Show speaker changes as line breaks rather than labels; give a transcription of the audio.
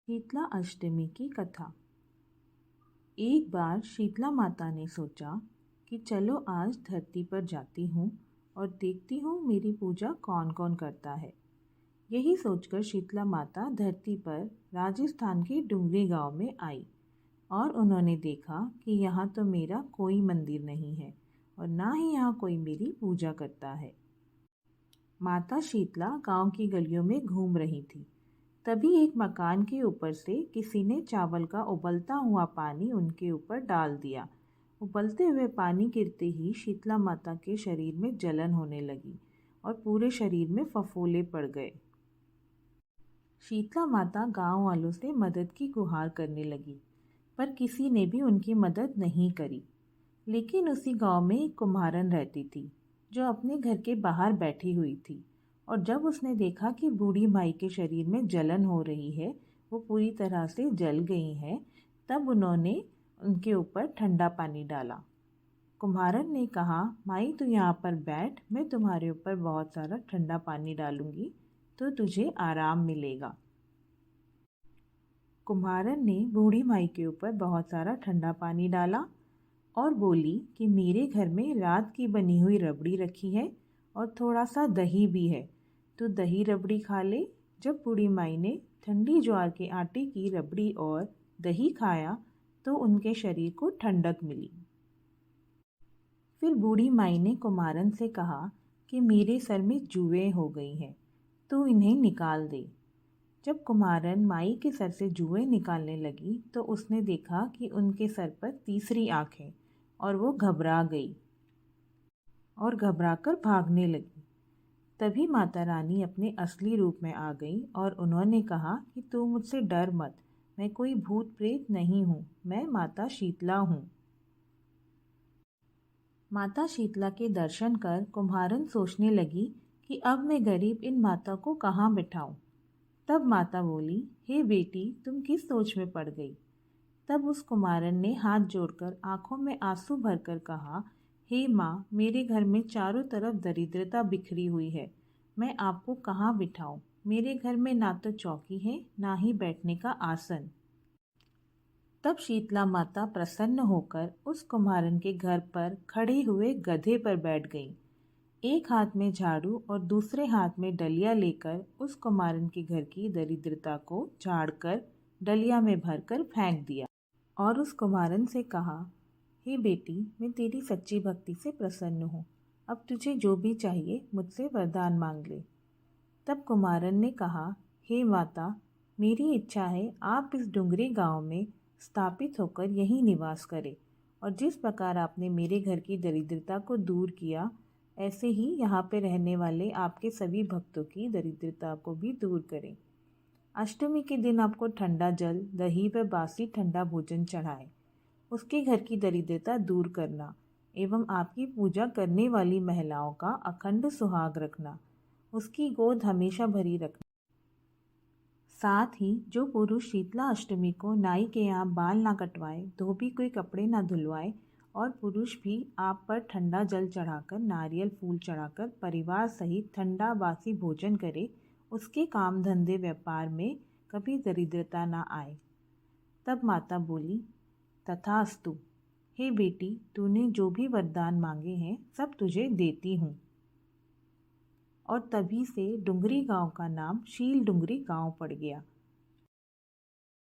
शीतला अष्टमी की कथा। एक बार शीतला माता ने सोचा कि चलो आज धरती पर जाती हूँ और देखती हूँ मेरी पूजा कौन कौन करता है। यही सोचकर शीतला माता धरती पर राजस्थान के डुंगरी गांव में आई और उन्होंने देखा कि यहाँ तो मेरा कोई मंदिर नहीं है और ना ही यहाँ कोई मेरी पूजा करता है। माता शीतला गांव की गलियों में घूम रही थी। तभी एक मकान के ऊपर से किसी ने चावल का उबलता हुआ पानी उनके ऊपर डाल दिया। उबलते हुए पानी गिरते ही शीतला माता के शरीर में जलन होने लगी और पूरे शरीर में फफोले पड़ गए। शीतला माता गांव वालों से मदद की गुहार करने लगी, पर किसी ने भी उनकी मदद नहीं करी। लेकिन उसी गांव में एक कुम्हारन रहती थी जो अपने घर के बाहर बैठी हुई थी, और जब उसने देखा कि बूढ़ी माई के शरीर में जलन हो रही है, वो पूरी तरह से जल गई हैं, तब उन्होंने उनके ऊपर ठंडा पानी डाला। कुम्हारन ने कहा, माई तू यहाँ पर बैठ, मैं तुम्हारे ऊपर बहुत सारा ठंडा पानी डालूंगी तो तुझे आराम मिलेगा। कुम्हारन ने बूढ़ी माई के ऊपर बहुत सारा ठंडा पानी डाला और बोली कि मेरे घर में रात की बनी हुई रबड़ी रखी है और थोड़ा सा दही भी है, तो दही रबड़ी खा ले। जब बूढ़ी माई ने ठंडी ज्वार के आटे की रबड़ी और दही खाया तो उनके शरीर को ठंडक मिली। फिर बूढ़ी माई ने कुम्हारन से कहा कि मेरे सर में जुएं हो गई हैं, तो इन्हें निकाल दे। जब कुम्हारन माई के सर से जुएं निकालने लगी तो उसने देखा कि उनके सर पर तीसरी आँख है और वो घबरा गई और घबराकर भागने लगी। तभी माता रानी अपने असली रूप में आ गई और उन्होंने कहा कि तू मुझसे डर मत, मैं कोई भूत प्रेत नहीं हूँ, मैं माता शीतला हूँ। माता शीतला के दर्शन कर कुम्हारन सोचने लगी कि अब मैं गरीब इन माता को कहाँ बिठाऊं। तब माता बोली, हे बेटी, तुम किस सोच में पड़ गई। तब उस कुम्हारन ने हाथ जोड़कर आंखों में आंसू भरकर कहा, हे माँ, मेरे घर में चारों तरफ दरिद्रता बिखरी हुई है, मैं आपको कहाँ बिठाऊं। मेरे घर में ना तो चौकी है ना ही बैठने का आसन। तब शीतला माता प्रसन्न होकर उस कुम्हारन के घर पर खड़े हुए गधे पर बैठ गई। एक हाथ में झाड़ू और दूसरे हाथ में डलिया लेकर उस कुम्हारन के घर की दरिद्रता को झाड़कर डलिया में भरकर फेंक दिया और उस कुम्हारन से कहा, हे बेटी, मैं तेरी सच्ची भक्ति से प्रसन्न हूँ, अब तुझे जो भी चाहिए मुझसे वरदान मांग ले। तब कुम्हारन ने कहा, हे माता, मेरी इच्छा है आप इस डुंगरी गांव में स्थापित होकर यहीं निवास करें और जिस प्रकार आपने मेरे घर की दरिद्रता को दूर किया, ऐसे ही यहाँ पे रहने वाले आपके सभी भक्तों की दरिद्रता को भी दूर करें। अष्टमी के दिन आपको ठंडा जल, दही व बासी ठंडा भोजन चढ़ाएं। उसके घर की दरिद्रता दूर करना एवं आपकी पूजा करने वाली महिलाओं का अखंड सुहाग रखना, उसकी गोद हमेशा भरी रखना। साथ ही जो पुरुष शीतला अष्टमी को नाई के यहाँ बाल ना कटवाए, धोबी कोई कपड़े ना धुलवाए और पुरुष भी आप पर ठंडा जल चढ़ाकर, नारियल फूल चढ़ाकर परिवार सहित ठंडा बासी भोजन करे, उसके काम धंधे व्यापार में कभी दरिद्रता ना आए। तब माता बोली, तथास्तु। हे बेटी, तूने जो भी वरदान मांगे हैं सब तुझे देती हूँ। और तभी से डुंगरी गांव का नाम शील डुंगरी गांव पड़ गया।